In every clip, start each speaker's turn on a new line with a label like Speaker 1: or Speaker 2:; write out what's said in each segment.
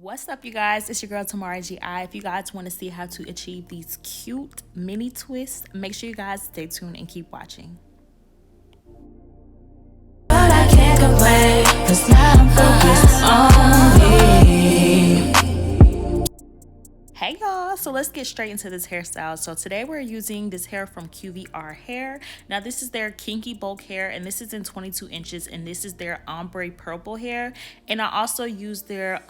Speaker 1: What's up, you guys? It's your girl Tamara GI. If you guys want to see how to achieve these cute mini twists, make sure you guys stay tuned and keep watching. But I can't complain, 'cause now I'm focused on me. Hey y'all, so let's get straight into this hairstyle. So today we're using this hair from QVR Hair. Now this is their Kinky bulk hair, and this is in 22 inches, and this is their ombre purple hair. And I also use their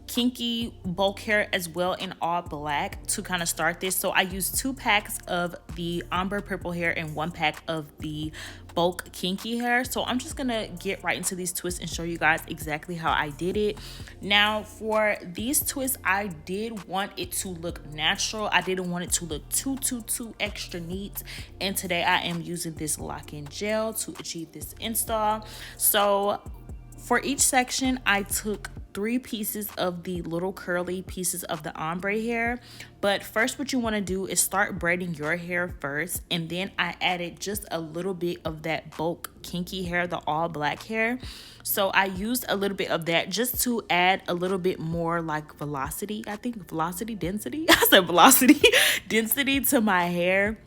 Speaker 1: Kinky bulk hair as well in all black to kind of start this. So I used 2 packs of the ombre purple hair and 1 pack of the bulk Kinky hair. So I'm just gonna get right into these twists and show you guys exactly how I did it. Now for these twists, I did want it to look natural. I didn't want it to look too extra neat, and today I am using this lock-in gel to achieve this install. So for each section, I took 3 pieces of the little curly pieces of the ombre hair. But first, what you want to do is start braiding your hair first, and then I added just a little bit of that bulk Kinky hair, the all black hair. So I used a little bit of that just to add a little bit more like velocity, I think velocity density. I said velocity density to my hair.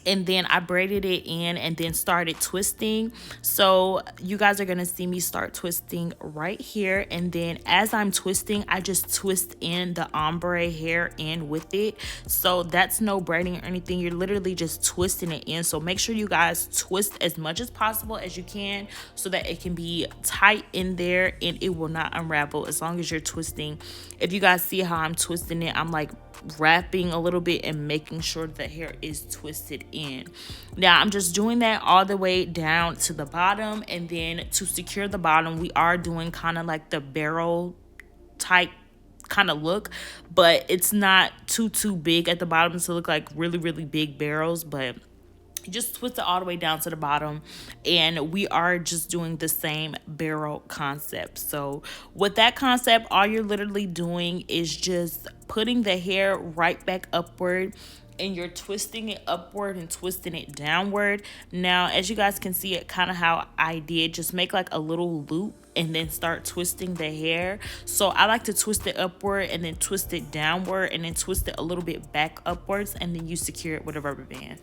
Speaker 1: And then I braided it in and then started twisting. So you guys are gonna see me start twisting right here, and then as I'm twisting, I just twist in the ombre hair in with it. So that's no braiding or anything, you're literally just twisting it in. So make sure you guys twist as much as possible as you can so that it can be tight in there and it will not unravel as long as you're twisting. If you guys see how I'm twisting it, I'm like wrapping a little bit and making sure the hair is twisted in. Now I'm just doing that all the way down to the bottom, and then to secure the bottom, we are doing kind of like the barrel type kind of look, but it's not too big at the bottom to look like really big barrels, but just twist it all the way down to the bottom, and we are just doing the same barrel concept. So with that concept, all you're literally doing is just putting the hair right back upward, and you're twisting it upward and twisting it downward. Now as you guys can see, it kind of how I did, just make like a little loop and then start twisting the hair. So I like to twist it upward and then twist it downward and then twist it a little bit back upwards, and then you secure it with a rubber band.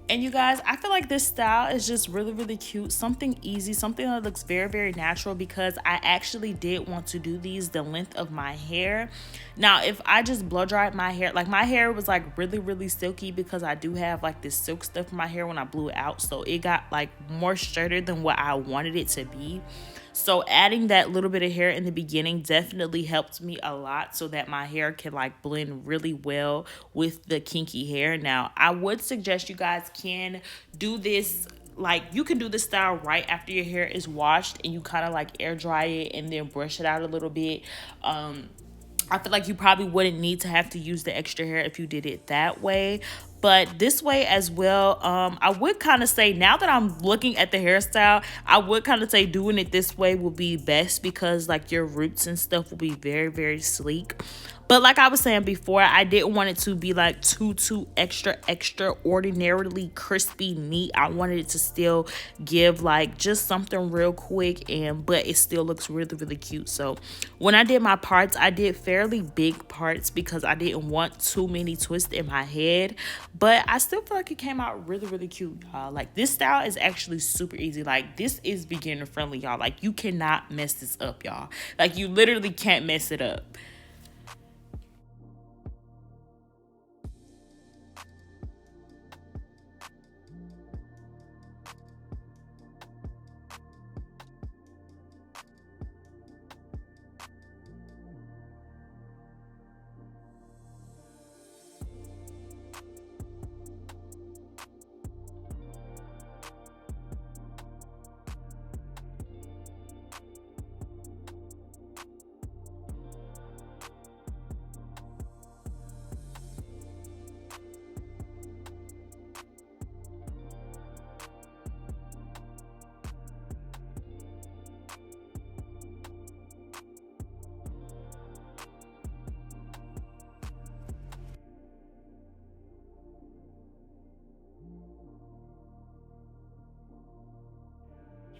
Speaker 1: And you guys, I feel like this style is just really cute, something easy, something that looks very natural, because I actually did want to do these the length of my hair. Now if I just blow dried my hair, like my hair was like really silky, because I do have like this silk stuff in my hair when I blew it out, so it got like more straighter than what I wanted it to be. So adding that little bit of hair in the beginning definitely helped me a lot, so that my hair can like blend really well with the kinky hair. Now I would suggest you guys can do this, like you can do this style right after your hair is washed, and you kind of like air dry it and then brush it out a little bit. I feel like you probably wouldn't need to have to use the extra hair if you did it that way. But this way as well, I would kind of say, now that I'm looking at the hairstyle, I would kind of say doing it this way will be best, because like your roots and stuff will be very sleek. But like I was saying before, I didn't want it to be like too extra ordinarily crispy neat. I wanted it to still give like just something real quick, and but it still looks really cute. So when I did my parts, I did fairly big parts because I didn't want too many twists in my head, but I still feel like it came out really cute, y'all. Like this style is actually super easy. Like this is beginner friendly, y'all. Like you cannot mess this up, y'all. Like you literally can't mess it up.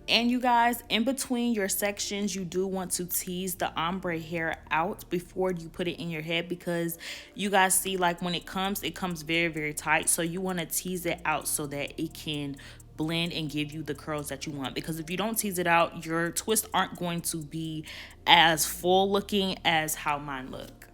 Speaker 1: And you guys, in between your sections, you do want to tease the ombre hair out before you put it in your head, because you guys see, like, when it comes very, very tight. So you want to tease it out so that it can blend and give you the curls that you want, because if you don't tease it out, your twists aren't going to be as full looking as how mine look.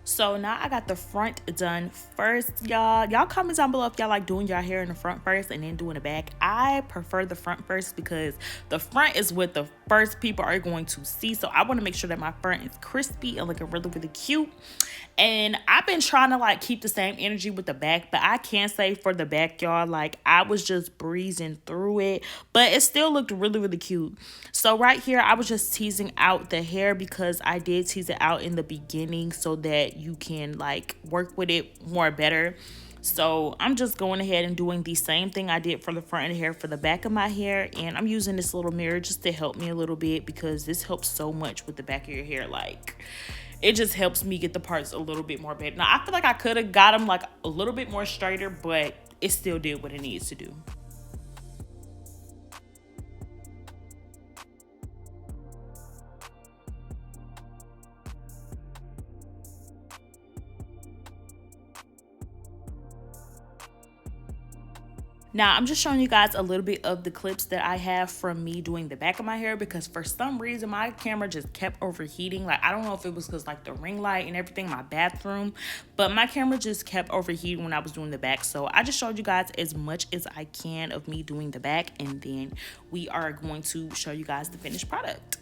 Speaker 1: So now I got the front done first, y'all. Y'all comment down below if y'all like doing your hair in the front first and then doing the back. I prefer the front first because the front is what the first people are going to see. So I want to make sure that my front is crispy and looking really, really cute. And I've been trying to like keep the same energy with the back, but I can't say for the back, y'all, like I was just breezing through it, but it still looked really, really cute. So right here, I was just teasing out the hair because I did tease it out in the beginning so that you can like work with it more better. So I'm just going ahead and doing the same thing I did for the front of the hair for the back of my hair. And I'm using this little mirror just to help me a little bit because this helps so much with the back of your hair. Like, it just helps me get the parts a little bit more better. Now, I feel like I could have got them like a little bit more straighter, but it still did what it needs to do. Now, I'm just showing you guys a little bit of the clips that I have from me doing the back of my hair, because for some reason my camera just kept overheating. Like, I don't know if it was because like the ring light and everything in my bathroom, but my camera just kept overheating when I was doing the back. So I just showed you guys as much as I can of me doing the back, and then we are going to show you guys the finished product.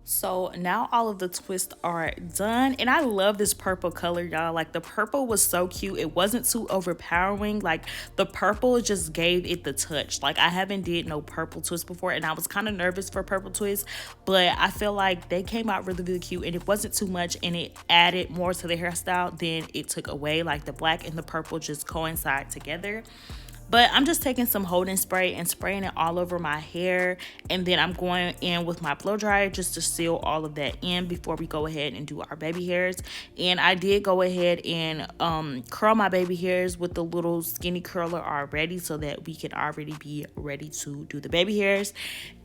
Speaker 1: So now all of the twists are done, and I love this purple color, y'all. Like, the purple was so cute. It wasn't too overpowering. Like, the purple just gave it the touch. Like, I haven't did no purple twist before, and I was kind of nervous for purple twist, but I feel like they came out really, really cute, and it wasn't too much, and it added more to the hairstyle than it took away. Like, the black and the purple just coincide together. But I'm just taking some holding spray and spraying it all over my hair, and then I'm going in with my blow dryer just to seal all of that in before we go ahead and do our baby hairs. And I did go ahead and curl my baby hairs with the little skinny curler already, so that we can already be ready to do the baby hairs.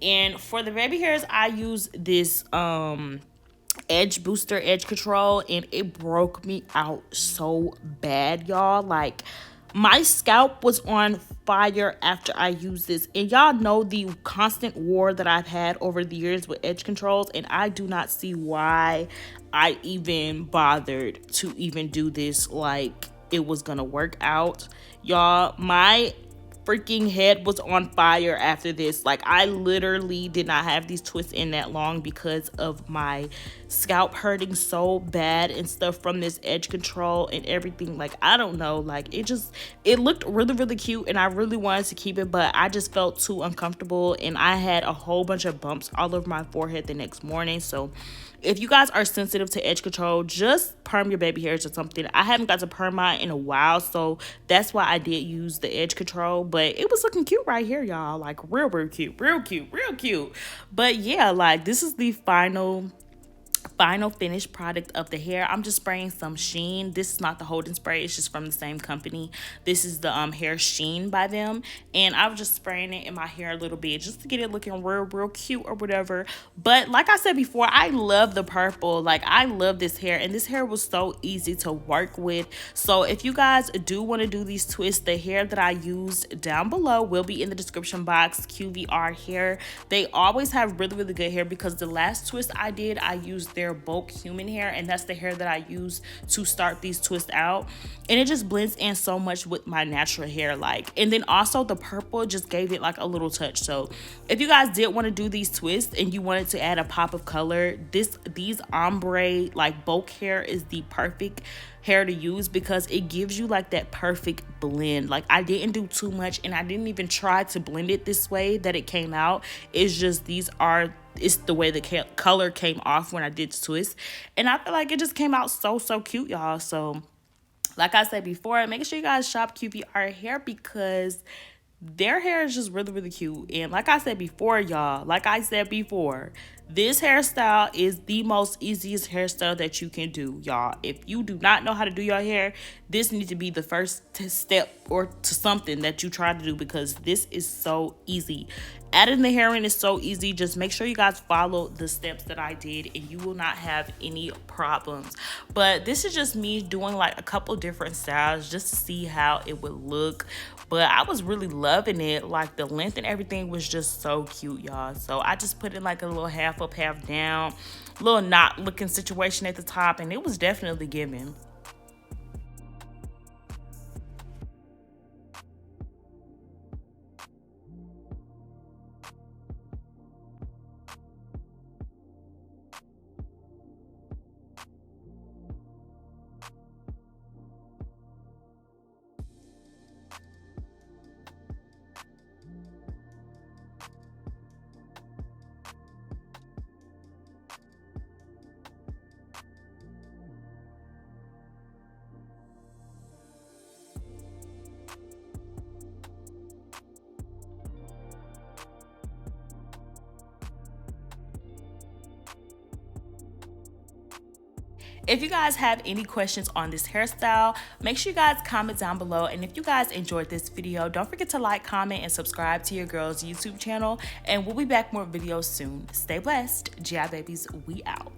Speaker 1: And for the baby hairs, I use this edge booster, edge control, and it broke me out so bad, y'all. Like, my scalp was on fire after I used this, and y'all know the constant war that I've had over the years with edge controls, and I do not see why I even bothered to even do this like it was gonna work out. Y'all, my freaking head was on fire after this. Like, I literally did not have these twists in that long because of my scalp hurting so bad and stuff from this edge control and everything. Like, I don't know, like, it looked really, really cute, and I really wanted to keep it, but I just felt too uncomfortable, and I had a whole bunch of bumps all over my forehead the next morning. So if you guys are sensitive to edge control, just perm your baby hairs or something. I haven't got to perm mine in a while, so that's why I did use the edge control. But it was looking cute right here, y'all. Like, real, real cute, real cute, real cute. But yeah, like, this is the final finished product of the hair. I'm just spraying some sheen. This is not the holding spray, it's just from the same company. This is the hair sheen by them, and I was just spraying it in my hair a little bit just to get it looking real cute or whatever. But like I said before, I love the purple. Like, I love this hair, and this hair was so easy to work with. So if you guys do want to do these twists, the hair that I used down below will be in the description box. QVR Hair, they always have really, really good hair, because the last twist I did, I used their hair, bulk human hair, and that's the hair that I use to start these twists out. And it just blends in so much with my natural hair, like. And then also the purple just gave it like a little touch. So if you guys did want to do these twists and you wanted to add a pop of color, these ombre like bulk hair is the perfect hair to use, because it gives you like that perfect blend. Like, I didn't do too much, and I didn't even try to blend it this way that it came out. It's just it's the way the color came off when I did the twist, and I feel like it just came out so cute, y'all. So like I said before, make sure you guys shop QVR Hair, because their hair is just really cute. And like I said before, y'all, this hairstyle is the most easiest hairstyle that you can do, y'all. If you do not know how to do your hair, this needs to be the first step or to something that you try to do, because this is so easy. Adding the hair in is so easy. Just make sure you guys follow the steps that I did and you will not have any problems. But this is just me doing like a couple different styles just to see how it would look. But I was really loving it. Like, the length and everything was just so cute, y'all. So I just put in like a little half up, half down, little knot looking situation at the top, and it was definitely giving. If you guys have any questions on this hairstyle, make sure you guys comment down below. And if you guys enjoyed this video, don't forget to like, comment, and subscribe to your girl's YouTube channel. And we'll be back more videos soon. Stay blessed. GI babies, we out.